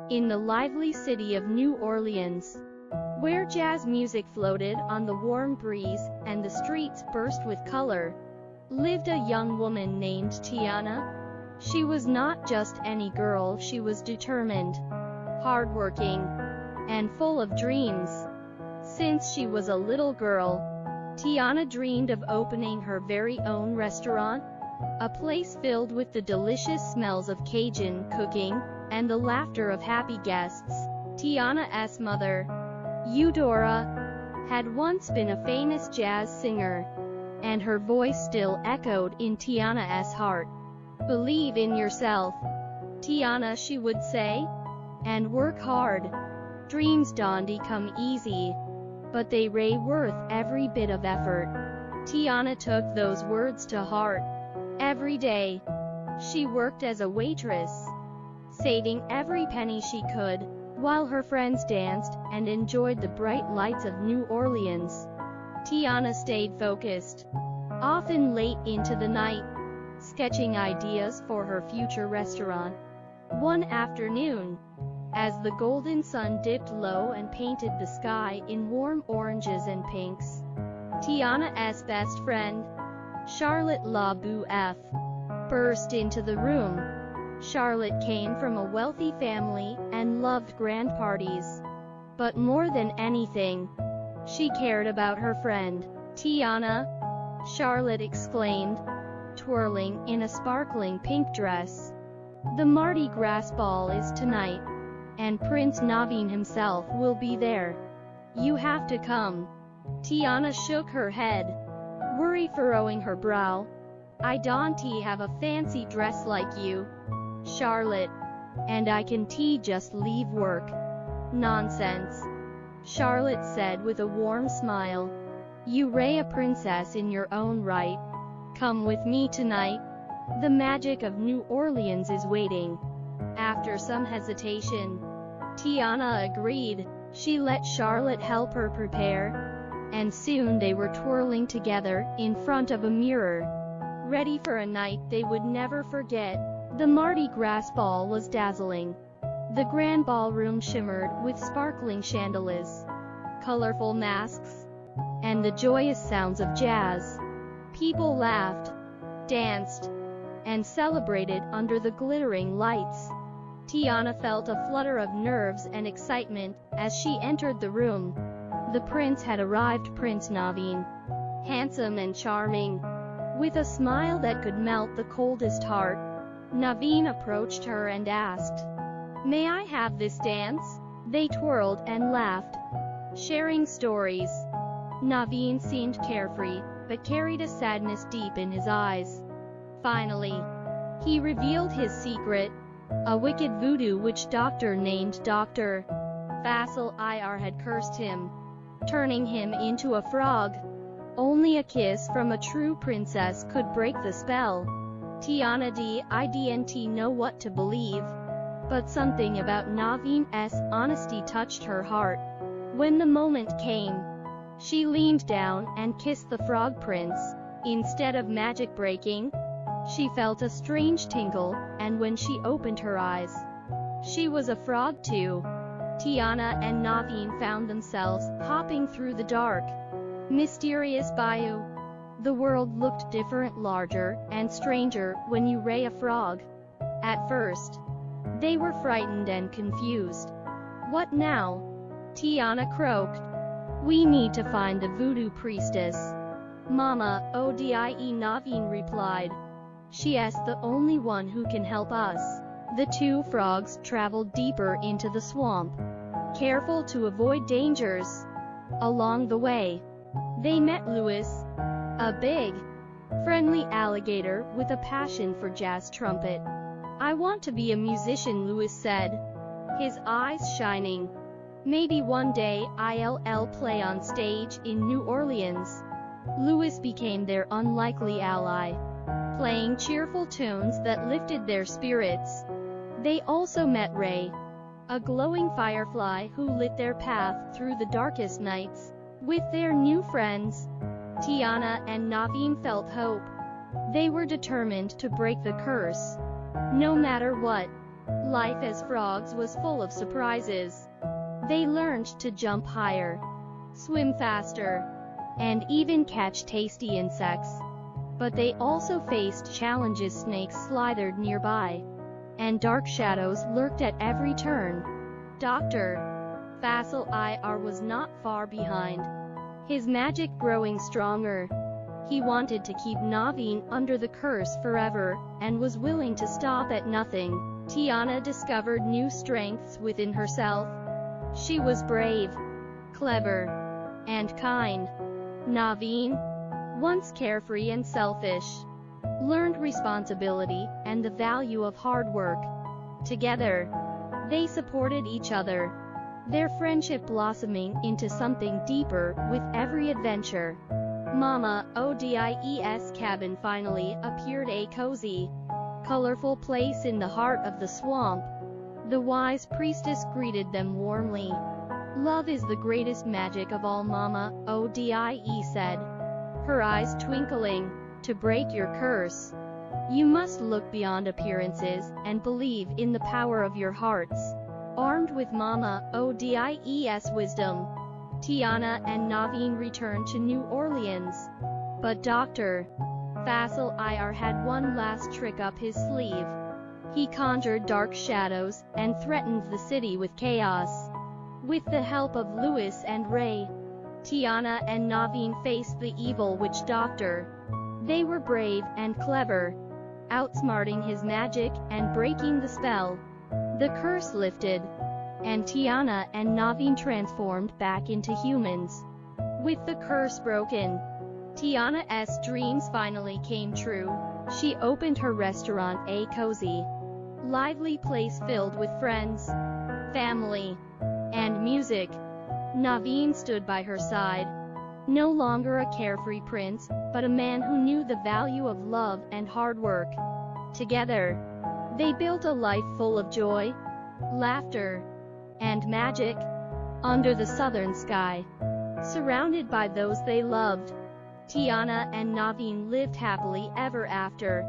in the lively city of New Orleans, where jazz music floated on the warm breeze and the streets burst with color, lived a young woman named Tiana. She was not just any girl, she was determined, hardworking, and full of dreams. Since she was a little girl, Tiana dreamed of opening her very own restaurant, a place filled with the delicious smells of Cajun cooking and the laughter of happy guests. Tiana's mother, Eudora, had once been a famous jazz singer, and her voice still echoed in Tiana's heart. "Believe in yourself, Tiana," she would say, "and work hard. Dreams don't come easy, but they are worth every bit of effort." Tiana took those words to heart. Every day, she worked as a waitress, saving every penny she could, while her friends danced and enjoyed the bright lights of New Orleans. Tiana stayed focused, often late into the night, sketching ideas for her future restaurant. One afternoon, as the golden sun dipped low and painted the sky in warm oranges and pinks, Tiana's best friend, Charlotte LaBeouf, burst into the room. Charlotte came from a wealthy family and loved grand parties. But more than anything, she cared about her friend. "Tiana," Charlotte exclaimed, twirling in a sparkling pink dress, "the Mardi Gras ball is tonight, and Prince Naveen himself will be there. You have to come." Tiana shook her head, worry furrowing her brow. "I don't have a fancy dress like you, Charlotte, and I can just leave work." "Nonsense," Charlotte said with a warm smile. "You are a princess in your own right. Come with me tonight. The magic of New Orleans is waiting." After some hesitation, Tiana agreed. She let Charlotte help her prepare, and soon they were twirling together in front of a mirror, ready for a night they would never forget. The Mardi Gras ball was dazzling. The grand ballroom shimmered with sparkling chandeliers, colorful masks, and the joyous sounds of jazz. People laughed, danced, and celebrated under the glittering lights. Tiana felt a flutter of nerves and excitement as she entered the room. The prince had arrived, Prince Naveen, handsome and charming, with a smile that could melt the coldest heart. Naveen approached her and asked, "May I have this dance?" They twirled and laughed, sharing stories. Naveen seemed carefree, but carried a sadness deep in his eyes. Finally, he revealed his secret, a wicked voodoo witch doctor named Dr. Faisal Ir had cursed him, turning him into a frog. Only a kiss from a true princess could break the spell. Tiana didn't know what to believe, but something about Naveen's honesty touched her heart. When the moment came, she leaned down and kissed the frog prince. Instead of magic breaking, she felt a strange tingle, and when she opened her eyes, she was a frog too. Tiana and Naveen found themselves hopping through the dark, mysterious bayou. The world looked different, larger, and stranger when you were a frog. At first, they were frightened and confused. "What now?" Tiana croaked. "We need to find the voodoo priestess." "Mama, Odie," Naveen replied. "She's the only one who can help us." The two frogs traveled deeper into the swamp, careful to avoid dangers. Along the way, they met Louis, a big, friendly alligator with a passion for jazz trumpet. "I want to be a musician," Louis said, his eyes shining. "Maybe one day I'll play on stage in New Orleans." Louis became their unlikely ally, playing cheerful tunes that lifted their spirits. They also met Ray, a glowing firefly who lit their path through the darkest nights. With their new friends, Tiana and Naveen felt hope. They were determined to break the curse, no matter what. Life as frogs was full of surprises. They learned to jump higher, swim faster, and even catch tasty insects. But they also faced challenges. Snakes slithered nearby, and dark shadows lurked at every turn. Dr. Faisal IR was not far behind, his magic growing stronger. He wanted to keep Naveen under the curse forever, and was willing to stop at nothing. Tiana discovered new strengths within herself. She was brave, clever, and kind. Naveen, once carefree and selfish, learned responsibility and the value of hard work. Together, they supported each other, their friendship blossoming into something deeper with every adventure. Mama Odi's cabin finally appeared, a cozy, colorful place in the heart of the swamp. The wise priestess greeted them warmly. "Love is the greatest magic of all," Mama Odie said, her eyes twinkling. "To break your curse, you must look beyond appearances and believe in the power of your hearts." Armed with Mama Odie's wisdom, Tiana and Naveen returned to New Orleans. But Dr. Faisal IR had one last trick up his sleeve. He conjured dark shadows and threatened the city with chaos. With the help of Louis and Ray, Tiana and Naveen faced the evil witch doctor. They were brave and clever, outsmarting his magic and breaking the spell. The curse lifted, and Tiana and Naveen transformed back into humans. With the curse broken, Tiana's dreams finally came true. She opened her restaurant, a cozy, lively place filled with friends, family, and music. Naveen stood by her side, no longer a carefree prince, but a man who knew the value of love and hard work. Together, they built a life full of joy, laughter, and magic. Under the southern sky, surrounded by those they loved, Tiana and Naveen lived happily ever after.